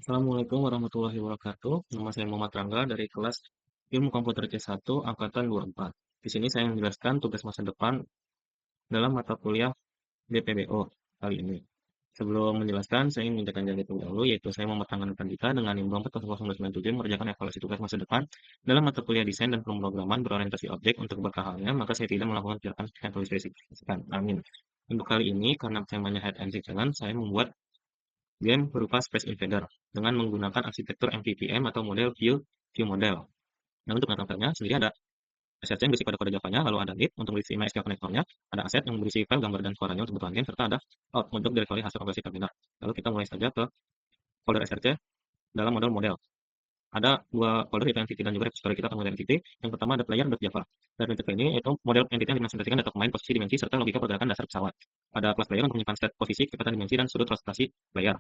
Assalamualaikum warahmatullahi wabarakatuh. Nama saya Muhammad Rangga dari kelas Ilmu Komputer C1 Angkatan 24. Di sini saya menjelaskan tugas masa depan dalam mata kuliah DPBO kali ini. Sebelum menjelaskan, saya ingin mengingatkan janji terlebih dahulu, yaitu saya mematangkan kita dengan NIM 40097 mengerjakan evaluasi tugas masa depan dalam mata kuliah desain dan pemrograman berorientasi objek untuk berkahalnya, maka saya tidak melakukan gerakan yang telah spesifikasikan. Amin. Untuk kali ini, karena temanya Head and Seek Challenge, saya membuat game berupa Space Invader dengan menggunakan arsitektur MVVM atau model view model. Nah, untuk metodenya sendiri ada asset yang berisi kode-kode Java-nya, lalu ada lib untuk berisi MySQL konektornya, ada aset yang berisi file, gambar, dan suaranya untuk kebutuhan game, serta ada out untuk directory hasil operasi terminal. Lalu kita mulai saja ke folder src dalam model. Ada dua folder, yaitu entity dan juga repository. Kita akan mulai entity. Yang pertama ada player.java. Dan entity ini yaitu model entity yang dimanfaatkan data pemain, posisi, dimensi, serta logika pergerakan dasar pesawat. Ada kelas player untuk menyimpan state posisi, kecepatan, dimensi, dan sudut rotasi player.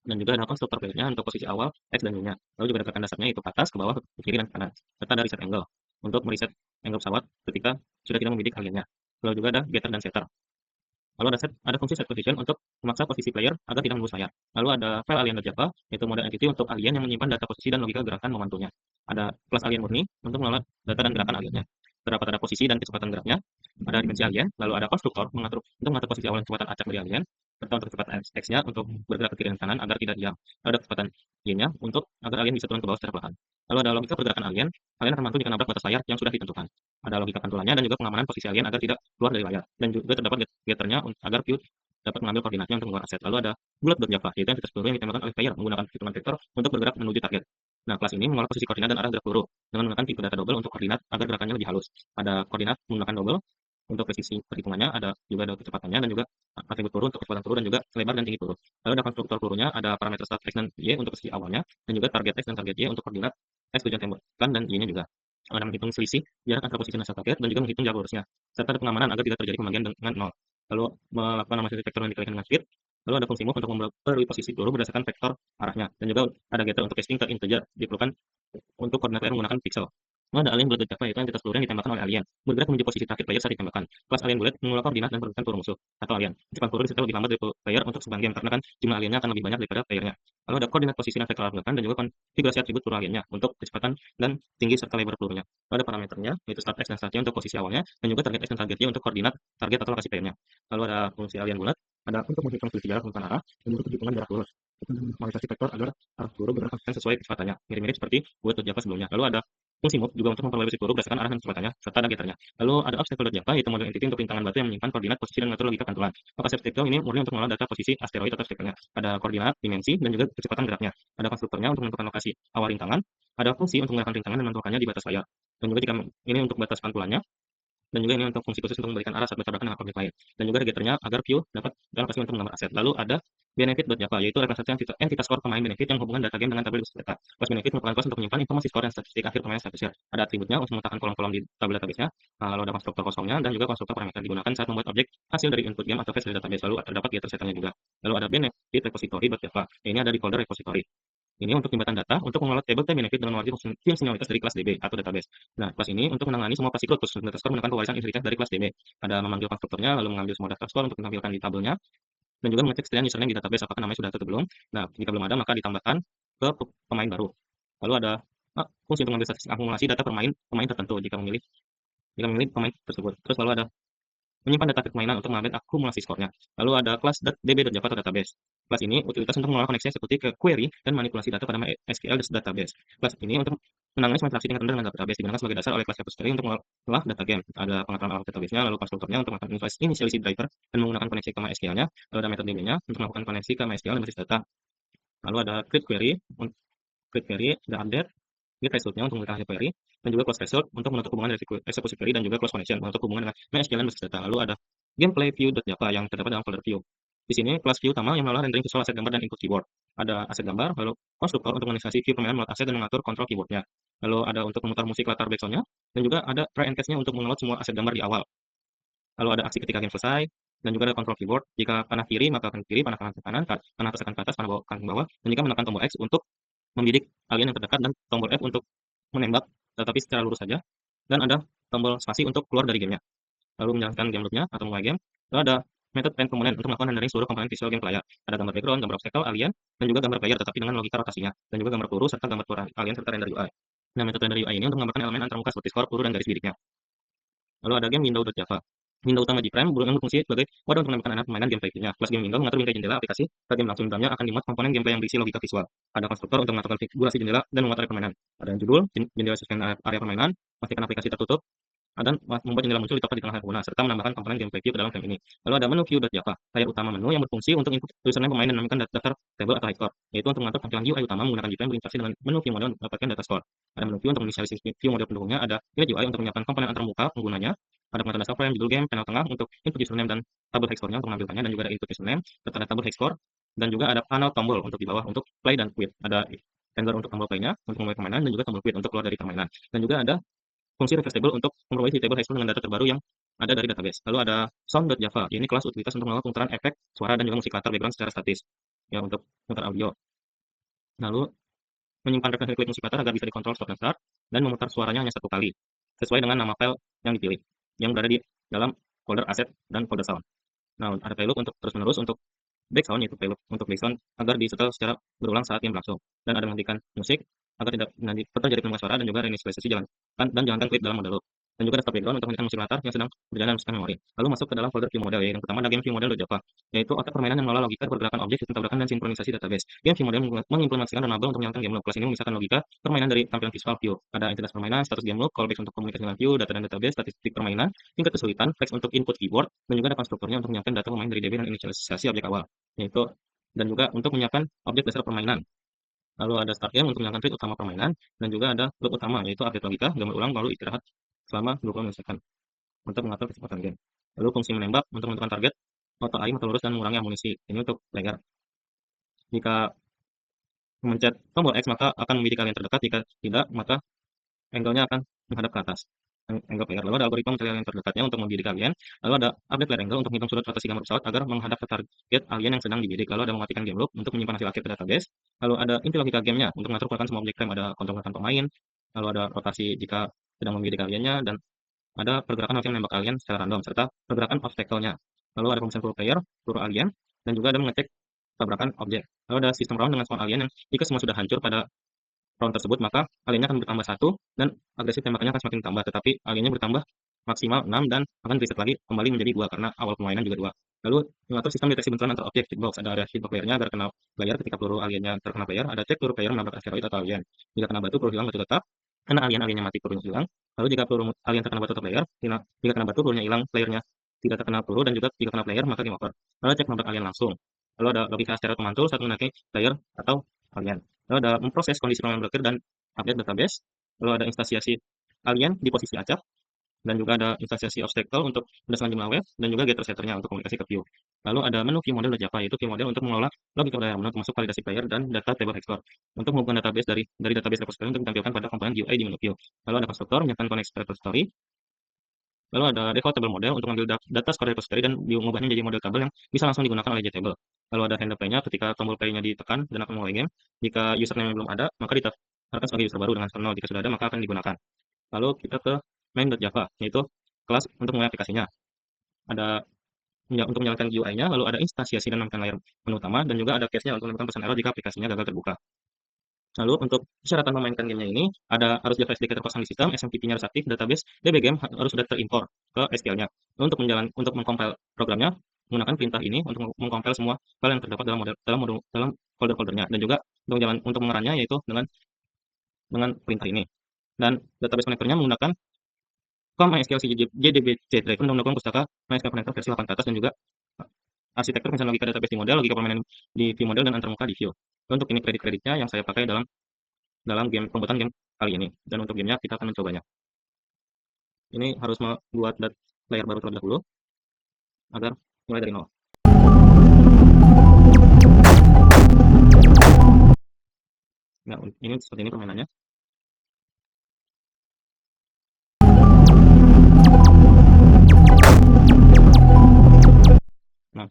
Dan juga ada konstruktor player-nya untuk posisi awal, X dan Y-nya. Lalu juga ada gerakan dasarnya itu ke atas, ke bawah, ke kiri, dan ke kanan. Serta ada reset angle untuk mereset angle pesawat ketika sudah tidak membidik aliennya. Lalu juga ada getter dan setter. Lalu ada fungsi set position untuk memaksa posisi player agar tidak menembus layar. Lalu ada file alien.java, yaitu model entity untuk alien yang menyimpan data posisi dan logika gerakan momentumnya. Ada kelas alien murni untuk mengelola data dan gerakan aliennya. Terdapat ada posisi dan kecepatan geraknya, ada dimensi alien, lalu ada konstruktor untuk mengatur posisi awal dan kecepatan acak dari alien, serta untuk kecepatan X-nya untuk bergerak ke kiri dan kanan agar tidak diam. Lalu ada kecepatan Y-nya untuk agar alien bisa turun ke bawah secara perlahan. Lalu ada logika pergerakan alien akan mantul jika nabrak batas layar yang sudah ditentukan. Ada logika pantulannya dan juga pengamanan posisi alien agar tidak keluar dari layar. Dan juga terdapat getternya agar view dapat mengambil koordinatnya untuk mengeluarkan aset. Lalu ada bullet.java, yaitu entitas peluru yang ditembakkan oleh player menggunakan hitungan vektor untuk bergerak menuju target. Nah, kelas ini mengelola posisi koordinat dan arah gerak peluru dengan menggunakan tipe data double untuk koordinat agar gerakannya lebih halus. Ada koordinat menggunakan double untuk presisi perhitungannya, ada kecepatannya dan juga atribut peluru untuk kecepatan peluru dan juga lebar dan tinggi peluru. Lalu ada konstruktor pelurunya, ada parameter start X dan Y untuk posisi awalnya, dan juga target X dan target Y untuk koordinat X tujuan tembakan dan Y-nya juga. Ada menghitung selisih jarak antara posisi dan target dan juga menghitung jalur lurusnya, serta ada pengamanan agar tidak terjadi pembagian dengan nol. Lalu melakukan analisis vektor yang dikalikan dengan speed. Lalu ada fungsi move untuk memperbarui posisi peluru berdasarkan vektor arahnya, dan juga ada getter untuk casting ke integer diperlukan untuk koordinat layar menggunakan pixel. Lalu ada alien bullet Java, yaitu entitas peluru yang ditembakkan oleh alien bergerak menuju posisi target player saat ditembakkan. Kelas alien bullet mengelola koordinat dan pergerakan peluru musuh atau alien. Kecepatan peluru disetel lebih lambat dari player untuk sebuah game karena kan jumlah aliennya akan lebih banyak daripada playernya. Lalu ada koordinat posisi dan vektor arah belakang dan juga konfigurasi atribut peluru aliennya untuk kecepatan dan tinggi serta lebar pelurunya. Lalu ada parameternya, yaitu start X dan start Y untuk posisi awalnya, dan juga target X dan target Y untuk koordinat target atau lokasi playernya. Lalu ada fungsi alien bullet, ada untuk menghitung selisih jarak menggunakan arah dan juga perhitungan jarak lurus. Normalisasi vektor agar arah peluru bergerak konsisten sesuai kecepatannya, mirip-mirip seperti buat Java sebelumnya. Lalu ada fungsi move juga untuk memperbarui peluru berdasarkan arah dan kecepatannya, serta ada getternya. Lalu ada obstacle.java, yaitu model entity untuk rintangan batu yang menyimpan koordinat posisi dan mengatur logika pantulan. Maka obstacle ini murni untuk mengelola data posisi asteroid atau obstacle-nya. Ada koordinat, dimensi, dan juga kecepatan geraknya. Ada konstruktornya untuk menentukan lokasi awal rintangan. Ada fungsi untuk menggunakan rintangan dan menentukannya di batas layar. Dan juga jika ini untuk batas pantulannya, dan juga ini untuk fungsi khusus untuk memberikan arah saat bertabrakan dengan objek lain. Dan juga getternya agar view dapat alokasi untuk menggambar aset. Lalu ada benefit.java, yaitu representasi entitas skor pemain benefit yang hubungan data game dengan tabel data. Kelas benefit merupakan kelas untuk menyimpan informasi skor dan statistik akhir pemain statusnya. Ada atributnya untuk meletakkan kolom-kolom di tabel database-nya. Lalu ada konstruktor kosongnya dan juga konstruktor parameter digunakan saat membuat objek hasil dari input game atau fetch dari database. Lalu terdapat getter setannya juga. Lalu ada benefit repository.java. Ini ada di folder repository. Ini untuk jembatan data untuk mengelola table time benefit dan mengelola fungsionalitas dari kelas DB atau database. Nah, kelas ini untuk menangani semua operasi siklus data store menggunakan pewarisan inheritance dari kelas DB. Ada memanggil konstruktornya, lalu mengambil semua data store untuk ditampilkan di tabelnya, dan juga mengecek setelan username di database apakah namanya sudah ada atau belum. Nah, jika belum ada maka ditambahkan ke pemain baru. Lalu ada fungsi untuk mengambil statistik akumulasi data pemain tertentu jika memilih pemain tersebut. Terus lalu ada menyimpan data permainan untuk mengambil akumulasi skornya. Lalu ada kelas db.java atau database. Kelas ini utilitas untuk mengelola koneksi seperti ke query dan manipulasi data pada MySQL database. Kelas ini untuk menangani semua interaksi tingkat rendah dengan database digunakan sebagai dasar oleh kelas repository untuk mengolah data game. Ada pengaturan arah database-nya, lalu konstruktornya untuk melakukan initialize driver dan menggunakan koneksi ke MySQL-nya. Lalu ada metode DB-nya untuk melakukan koneksi ke MySQL dan basis data. Lalu ada create query, ada update, get result-nya untuk menggunakan hasil query, dan juga close result untuk menutup hubungan dari eksekusi query, dan juga close connection untuk hubungan dengan MySQL dan basis data. Lalu ada gameplay view.java yang terdapat dalam folder view. Di sini kelas view utama yang mengolah rendering visual aset gambar dan input keyboard. Ada aset gambar, lalu konstruktor untuk menginisiasi view permainan melalui aset dan mengatur kontrol keyboardnya. Lalu ada untuk memutar musik latar background-nya, dan juga ada try and catch-nya untuk mengelola semua aset gambar di awal. Lalu ada aksi ketika game selesai, dan juga ada kontrol keyboard. Jika panah kiri maka akan kiri, panah kanan ke kanan, panah atas akan ke atas, panah bawah akan ke bawah, dan jika menekan tombol X untuk membidik alien yang terdekat, dan tombol F untuk menembak tetapi secara lurus saja, dan ada tombol spasi untuk keluar dari gamenya. Lalu menjalankan game loop-nya atau mulai game. Lalu ada Metode Paint Component untuk melakukan rendering seluruh komponen visual game player. Ada gambar background, gambar obstacle, alien, dan juga gambar player tetapi dengan logika rotasinya, dan juga gambar peluru serta gambar peluru alien serta render UI. Nah, metode render UI ini untuk menggambarkan elemen antarmuka seperti skor, peluru, dan garis bidiknya. Lalu ada game Window.java. Window utama Gframe berfungsi sebagai wadah untuk menambahkan permainan gameplay view-nya. Kelas game window mengatur bingkai jendela aplikasi. Saat game langsung di dalamnya akan dimuat komponen gameplay yang berisi logika visual. Ada konstruktor untuk mengatur konfigurasi jendela dan memuat area permainan. Ada yang judul, jendela sesuai area permainan, pastikan aplikasi tertutup, dan membuat jendela muncul di tempat di tengah pengguna, serta menambahkan komponen gameplay view ke dalam game ini. Lalu ada menu view.java, layar utama menu yang berfungsi untuk input username pemain dan menambahkan daftar table atau high score, yaitu untuk mengatur tampilan UI utama menggunakan Gframe berinteraksi dengan menu view model untuk mendapatkan data score. Ada menu view untuk menginisialisasi view model pendukungnya, ada image UI untuk menyiapkan komponen antarmuka penggunanya, ada pengetatan dasar frame, judul game, panel tengah untuk input username dan tabel high score-nya untuk mengambilkannya, dan juga ada input username, serta ada tabel high score, dan juga ada panel tombol untuk di bawah untuk play dan quit. Ada handler untuk tombol play-nya, untuk memulai permainan, dan juga tombol quit untuk keluar dari permainan. Dan juga ada fungsi reverse table untuk memperbaiki table high dengan data terbaru yang ada dari database. Lalu ada sound.java, ini kelas utilitas untuk melakukan pemutaran efek, suara, dan juga musik latar background secara statis, ya untuk memutar audio. Lalu menyimpan referensi klik musik latar agar bisa dikontrol stop dan start, dan memutar suaranya hanya satu kali, sesuai dengan nama file yang dipilih, yang berada di dalam folder asset dan folder sound. Nah, ada play loop untuk terus-menerus untuk background, yaitu play loop untuk background agar disetel secara berulang saat game berlangsung, dan ada menghentikan musik agar tidak terjadi penemuan suara, dan juga reinisialisasi dan jalankan klip dalam mode loop. Dan juga ada stop background untuk menghentikan musik latar yang sedang berjalan dalam sistem memori. Lalu masuk ke dalam folder view model, yang pertama ada game view model.java, yaitu otak permainan yang mengelola logika pergerakan objek, sistem tabrakan, dan sinkronisasi database. Game view model mengimplementasikan runnable untuk menyalakan game loop. Kelas ini memisahkan logika permainan dari tampilan visual view. Ada entitas permainan, status game loop, callbacks untuk komunikasi dengan view, data dan database, statistik permainan, tingkat kesulitan, flex untuk input keyboard, dan juga ada konstruktornya untuk menyiapkan data pemain dari DB dan inisialisasi objek awal, yaitu dan juga untuk menyiapkan objek dasar permainan. Lalu ada start game untuk menyalakan tweet utama permainan, dan juga ada loop utama, yaitu update logika, gambar ulang, lalu istirahat selama 20 milisekund untuk mengatur kecepatan game. Lalu fungsi menembak untuk menentukan target, auto aim atau lurus, dan mengurangi amunisi. Ini untuk player. Jika memencet tombol X maka akan membidik kalian terdekat, jika tidak maka angle-nya akan menghadap ke atas. Angle player. Lalu ada algoritma mencari alien terdekatnya untuk membidik alien. Lalu ada update player angle untuk menghitung sudut rotasi gambar pesawat agar menghadap ke target alien yang sedang dibidik. Lalu ada mematikan game loop untuk menyimpan hasil akhir ke database. Lalu ada inti logika gamenya untuk mengatur pergerakan semua objek frame. Ada kontrol gerakan pemain. Lalu ada rotasi jika sedang membidik aliennya, dan ada pergerakan alien menembak alien secara random, serta pergerakan obstacle-nya. Lalu ada pemeriksaan peluru player, peluru alien, dan juga ada mengecek tabrakan objek. Lalu ada sistem round dengan spawn alien yang jika semua sudah hancur pada round tersebut, maka aliennya akan bertambah 1 dan agresif tembakannya akan semakin bertambah, tetapi aliennya bertambah maksimal 6 dan akan reset lagi kembali menjadi 2 karena awal permainan juga 2. Lalu mengatur sistem deteksi benturan antar objek hitbox. Ada area hitbox playernya agar kena player ketika peluru aliennya terkena player. Ada cek peluru player menabrak asteroid atau alien. Jika kena batu, peluru hilang batu tetap. Karena aliennya mati, pelurunya hilang. Lalu jika peluru alien terkena batu atau player, jika kena batu, pelurunya hilang, playernya tidak terkena peluru, dan juga jika kena player maka game over. Lalu cek menabrak alien langsung. Lalu ada logika asteroid memantul saat mendaki player atau alien. Lalu ada memproses kondisi permainan blokir dan update database. Lalu ada instansiasi alien di posisi acak, dan juga ada instansiasi obstacle untuk berdasarkan jumlah wave, dan juga getter setternya untuk komunikasi ke view. Lalu ada menu view model Java, yaitu view model untuk mengelola logika player, termasuk validasi player dan data table export untuk menghubungkan database dari database repository untuk ditampilkan pada komponen UI di menu view. Lalu ada konstruktor menyiapkan connect repository. Lalu ada default table model untuk mengambil data score repository dan mengubahnya menjadi model tabel yang bisa langsung digunakan oleh JTable. Lalu ada handle play-nya ketika tombol play-nya ditekan dan akan mulai game. Jika username belum ada, maka ditampilkan sebagai user baru dengan kernel. Jika sudah ada, maka akan digunakan. Lalu kita ke main.java, yaitu kelas untuk memulai aplikasinya. Ada untuk menjalankan UI-nya, lalu ada instansiasi dan menekan layar menu utama, dan juga ada case-nya untuk menemukan pesan error jika aplikasinya gagal terbuka. Lalu untuk persyaratan memainkan gamenya ini, harus Java SDK terpasang di sistem, SMTP-nya harus aktif, database DB game harus sudah terimpor ke SQL-nya. Untuk mengcompile programnya, menggunakan perintah ini untuk mengcompile semua file yang terdapat dalam folder-foldernya, dan juga untuk mengerannya yaitu dengan perintah ini. Dan database connector-nya menggunakan com MySQL JDBC driver untuk mendukung pustaka MySQL connector versi 8 ke atas, dan juga arsitektur penyelesaian logika database di model, logika permainan di view model, dan antarmuka di view. Untuk ini kredit-kreditnya yang saya pakai dalam game pembuatan game kali ini, dan untuk gamenya kita akan mencobanya. Ini harus membuat layer baru terlebih dahulu agar mulai dari nol. Nah, ini seperti ini permainannya. Nah,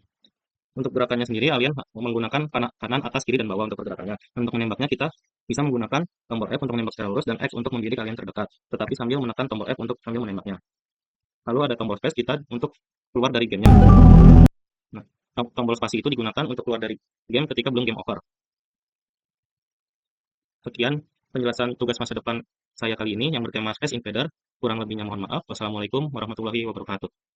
untuk gerakannya sendiri, alien menggunakan kanan, atas, kiri, dan bawah untuk pergerakannya. Untuk menembaknya, kita bisa menggunakan tombol F untuk menembak secara lurus, dan X untuk membidik alien terdekat, tetapi sambil menekan tombol F untuk sambil menembaknya. Lalu ada tombol space kita untuk keluar dari gamenya. Tombol spasi itu digunakan untuk keluar dari game ketika belum game over. Sekian penjelasan tugas masa depan saya kali ini yang bertema Space Invader. Kurang lebihnya mohon maaf. Wassalamualaikum warahmatullahi wabarakatuh.